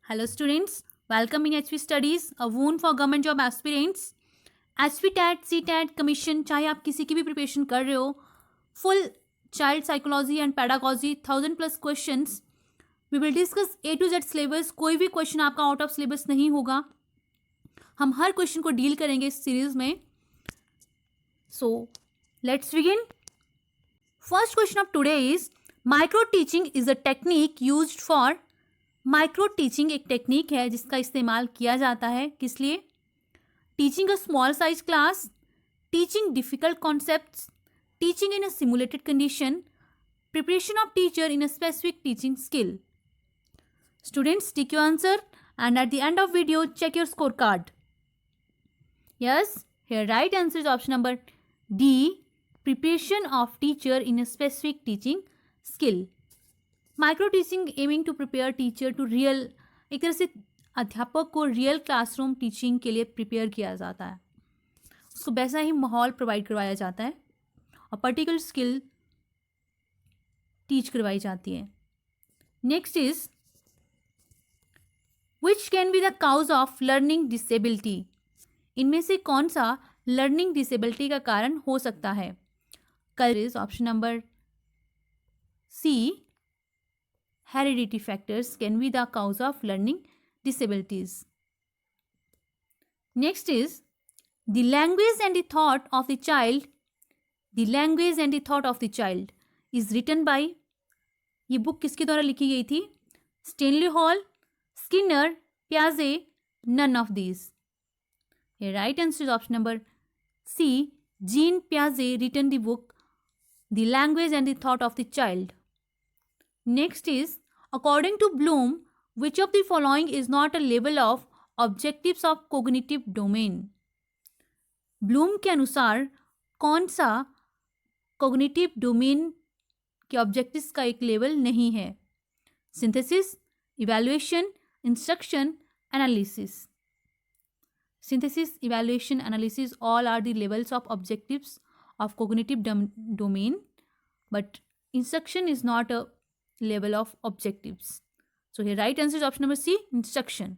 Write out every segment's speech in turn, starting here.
Hello students, welcome in HV Studies, a woon for government job aspirants. HV TAT, CTAT, commission चाहे आप किसी की भी preparation कर रहे हो, full child psychology and pedagogy 1000+ questions. We will discuss A to Z syllabus. कोई भी क्वेश्चन आपका आउट ऑफ सिलेबस नहीं होगा. हम हर क्वेश्चन को डील करेंगे इस सीरीज में. So let's begin. First question of today is micro teaching is a technique used for. Micro teaching एक टेक्निक है जिसका इस्तेमाल किया जाता है किस लिए? Teaching a small size class, teaching difficult concepts, teaching in a simulated condition, preparation of teacher in a specific teaching skill. Students, stick your answer and at the end of video check your scorecard. Yes, here right answer is option number D, preparation of teacher in a specific teaching skill. Micro teaching aiming to prepare teacher to real, एक तरह से अध्यापक को real classroom teaching के लिए prepare किया जाता है, उसको वैसा ही माहौल प्रोवाइड करवाया जाता है और पर्टिकुलर स्किल टीच करवाई जाती है. Next is which can be the cause of learning disability. इनमें से कौन सा लर्निंग डिसेबिलिटी का कारण हो सकता है? Colour is option number C, heredity factors can be the cause of learning disabilities. Next is the language and the thought of the child. The language and the thought of the child is written by. ये book किसके द्वारा लिखी गई थी? Stanley Hall, Skinner, प्याजे, none of these. Here right answer is option number C, Jean Piaget written the book The Language and the Thought of the Child. Next is, according to Bloom, which of the following is not a label of objectives of cognitive domain? Bloom के अनुसार कौन सा cognitive domain के objectives का एक level नहीं है? Synthesis, evaluation, instruction, analysis. Synthesis, evaluation, analysis all are the levels of objectives of cognitive domain, but instruction is not a level of objectives. So here right answer is option number C, instruction.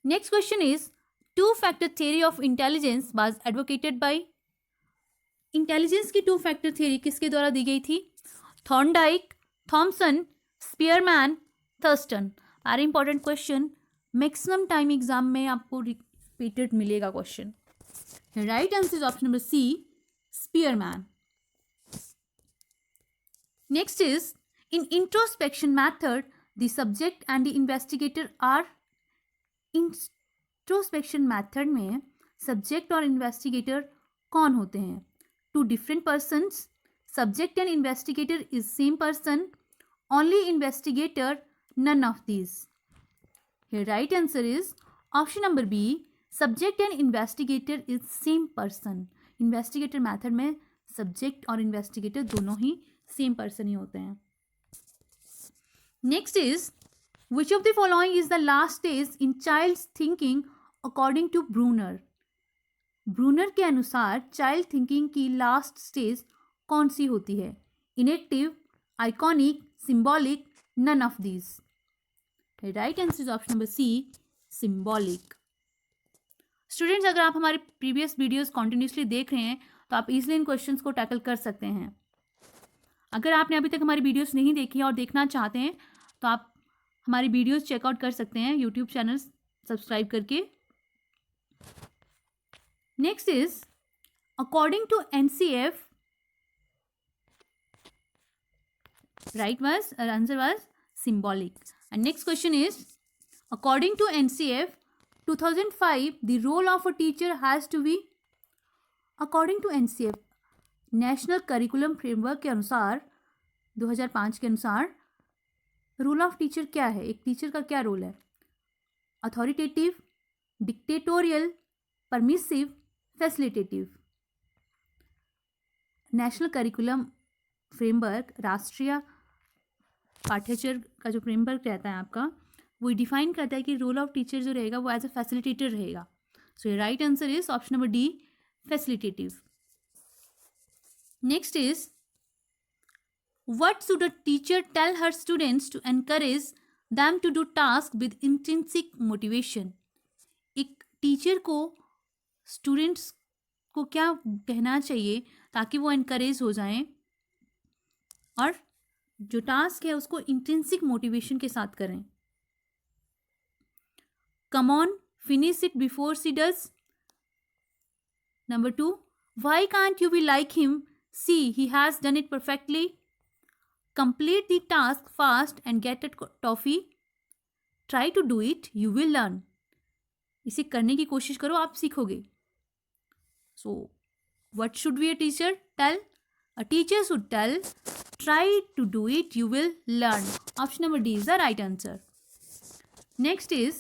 Next question is, two-factor theory of intelligence was advocated by. Intelligence की two factor theory किसके द्वारा दी गई थी? Thorndike, Thomson, Spearman, Thurstone. Very important question, maximum time exam में आपको repeated मिलेगा question. Right answer is option number C, Spearman. Next is, in introspection method, the subject and the investigator are. Introspection method में subject और investigator कौन होते हैं? Two different persons. Subject and investigator is same person. Only investigator, none of these. Here right answer is option number B, subject and investigator is same person. Investigator method में subject और investigator दोनों ही same person ही होते हैं. Next is which of the following is the last stage in child's thinking according to Bruner. Bruner के अनुसार child thinking की last stage कौन सी होती है? Enactive, iconic, symbolic, none of these. Right answer is option number C, symbolic. Students, अगर आप हमारे प्रीवियस वीडियोस कॉन्टिन्यूसली देख रहे हैं तो आप इजिली इन क्वेश्चंस को टैकल कर सकते हैं. अगर आपने अभी तक हमारी वीडियोस नहीं देखी है और देखना चाहते हैं तो आप हमारी वीडियोस चेकआउट कर सकते हैं यूट्यूब चैनल सब्सक्राइब करके. Next is, according to NCF, right was answer was symbolic. And next question is, according to NCF 2005 the role of a teacher has to be. According to NCF National Curriculum Framework के अनुसार 2005 के अनुसार role of teacher क्या है? एक teacher का क्या role है? Authoritative, dictatorial, permissive, facilitative. National Curriculum framework, राष्ट्रीय पाठ्यचर्या का जो फ्रेमवर्क रहता है आपका, वो डिफाइन करता है कि रोल ऑफ टीचर जो रहेगा वो एज अ फैसिलिटेटर रहेगा. So right answer is option number D, facilitative. Next is, what should a teacher tell her students to encourage them to do task with intrinsic motivation. एक teacher को students को क्या कहना चाहिए ताकि वो encourage हो जाएं और जो टास्क है उसको इंट्रिंसिक मोटिवेशन के साथ करें. Come on, finish it before she does. Number 2, why can't you be like him, see he has done it perfectly. Complete the task fast and get it toffee. Try to do it, you will learn. इसे करने की कोशिश करो, आप सीखोगे. So what should be a teacher tell? A teacher should tell, try to do it, you will learn. Option number D is the right answer. Next is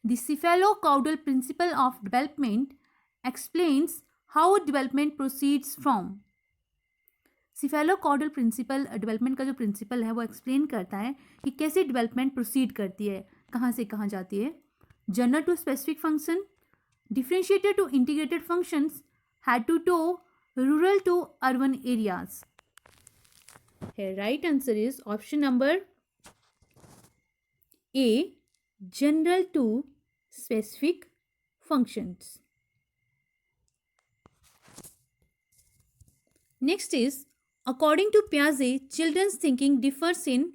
the cephalocaudal principle of development explains how development proceeds from. cephalocaudal principle development का जो principle है वो explain करता है कि कैसे development proceed करती है, कहाँ से कहाँ जाती है. General to specific function, differentiated to integrated functions, head to toe, rural to urban areas. Here right answer is option number A, general to specific functions. Next is, according to Piaget, children's thinking differs in,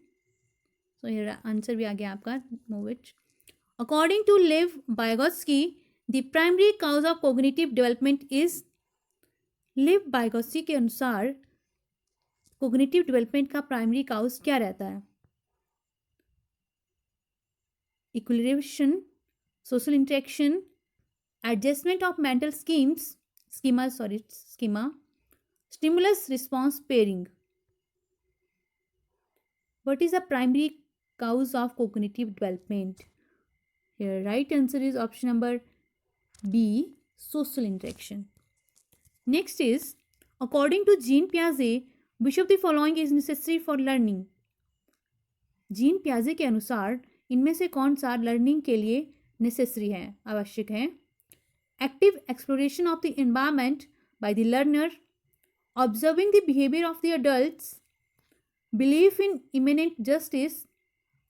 so here answer भी आ गया आपका, move it. According to Lev Vygotsky, the primary cause of cognitive development is, Lev Vygotsky के अनुसार cognitive development का primary cause क्या रहता है? Equilibration, social interaction, adjustment of mental schema, stimulus response pairing. What is the primary cause of cognitive development? Here right answer is option number B, social interaction. Next is, according to Jean Piaget, which of the following is necessary for learning? Jean पियाजे के अनुसार इनमें से कौन सा learning के लिए necessary है, आवश्यक है? Active exploration of the environment by the learner, observing the behaviour of the adults, belief in imminent justice,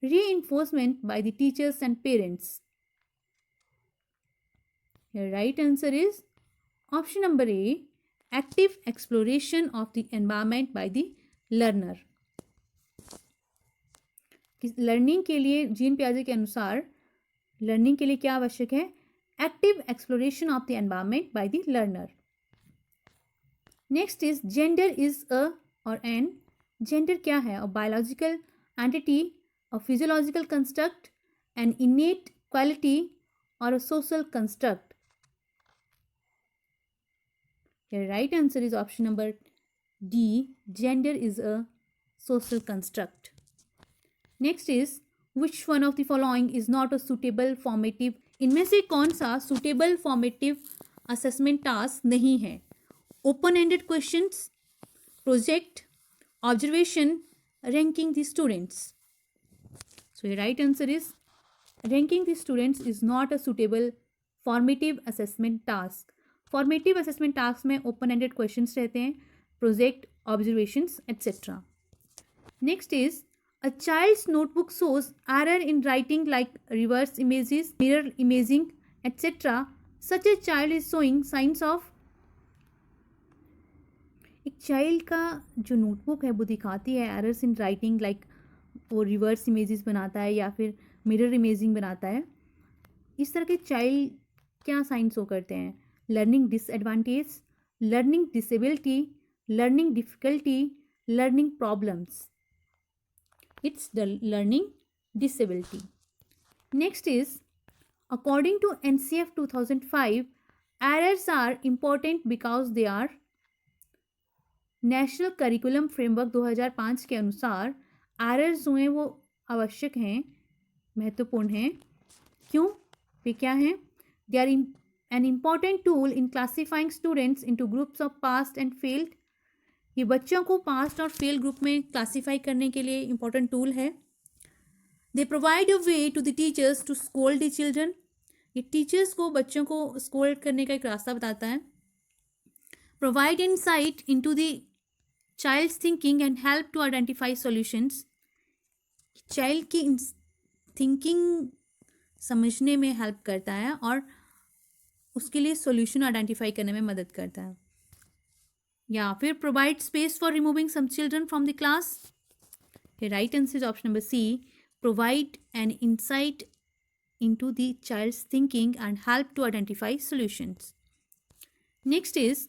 reinforcement by the teachers and parents. Your right answer is option number A, active exploration of the environment by the learner. Learning के लिए gene पियाजे के अनुसार learning के लिए क्या आवश्यक है? Active exploration of the environment by the learner. Next is, gender is a or an. Gender क्या है? A biological entity, a physiological construct, an innate quality or a social construct. Your right answer is option number D, gender is a social construct. Next is, which one of the following is not a suitable formative? इनमें से कौन सा suitable formative assessment task नहीं है? Open-ended questions, project, observation, ranking the students. So your right answer is ranking the students is not a suitable formative assessment task. Formative assessment task में open ended questions रहते हैं, project, observations etcetera. Next is, a child's notebook shows error in writing like reverse images, mirror imaging etcetera. Such a child is showing signs of. एक child का जो notebook है वो दिखाती है एरर्स इन राइटिंग, लाइक वो reverse images बनाता है या फिर मिरर इमेजिंग बनाता है. इस तरह के चाइल्ड क्या साइंस शो करते हैं? Learning disadvantage, learning disability, learning difficulty, learning problems. It's the learning disability. Next is, according to NCF 2005, errors are important because they are. National Curriculum Framework 2005 के अनुसार एरर्स जो हैं वो आवश्यक हैं, महत्वपूर्ण हैं. क्यों? वे क्या हैं? They are an important tool in classifying students into groups of passed and failed. ये बच्चों को पास्ट और फेल ग्रुप में क्लासीफाई करने के लिए इंपॉर्टेंट टूल है. They provide a way to the teachers to scold the children. ये टीचर्स को बच्चों को स्कोल्ड करने का एक रास्ता बताता है. Provide insight into the child's thinking and help to identify solutions. Child की थिंकिंग समझने में हेल्प करता है और उसके लिए सॉल्यूशन आइडेंटिफाई करने में मदद करता है। या फिर provide space for removing some children from the class. Right answer is option number C, provide an insight into the child's thinking and help to identify solutions. Next is,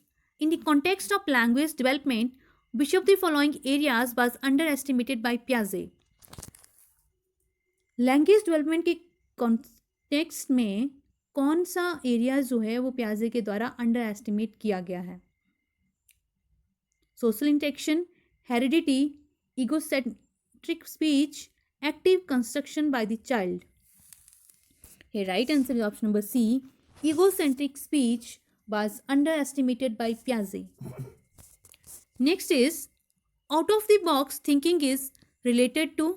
in the context of language development, which of the following areas was underestimated by Piaget? Language development के context में कौन सा area जो है वो प्याजे के द्वारा under estimate किया गया है? Social interaction, heredity, egocentric speech, active construction by the child. The right answer is option number C. Egocentric speech was underestimated by Piaget. Next is, out of the box thinking is related to,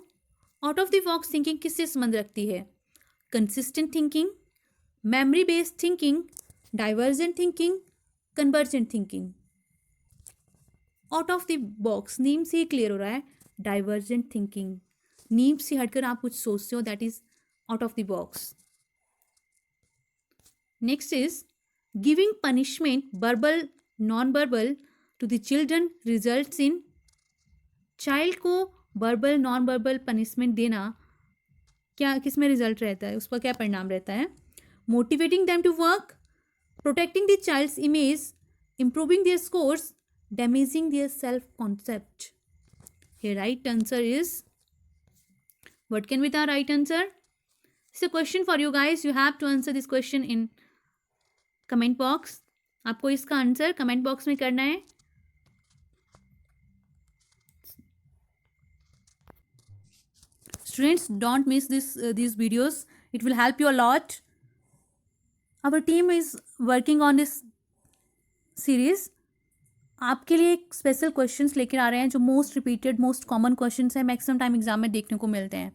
out of the box thinking किससे संबंध रखती है? Consistent thinking, memory based thinking, divergent thinking, convergent thinking. Out of the box name से ही clear हो रहा है, divergent thinking, नीम से हटकर आप कुछ सोचते हो, that is out of the box. Next is, giving punishment, verbal, non-verbal, to the children results in, child को verbal, non-verbal punishment देना क्या किस में रिजल्ट रहता है, उसका क्या परिणाम रहता है? Motivating them to work, protecting the child's image, improving their scores, damaging their self-concept. Here right answer is, what can be the right answer? It's a question for you guys. You have to answer this question in comment box. आपको इसका answer comment box में करना है। Students, don't miss these videos. It will help you a lot. Our team is working on this series. आपके लिए एक special questions लेकर आ रहे हैं जो most repeated, most common questions हैं, मैक्सिमम टाइम एग्जाम में देखने को मिलते हैं।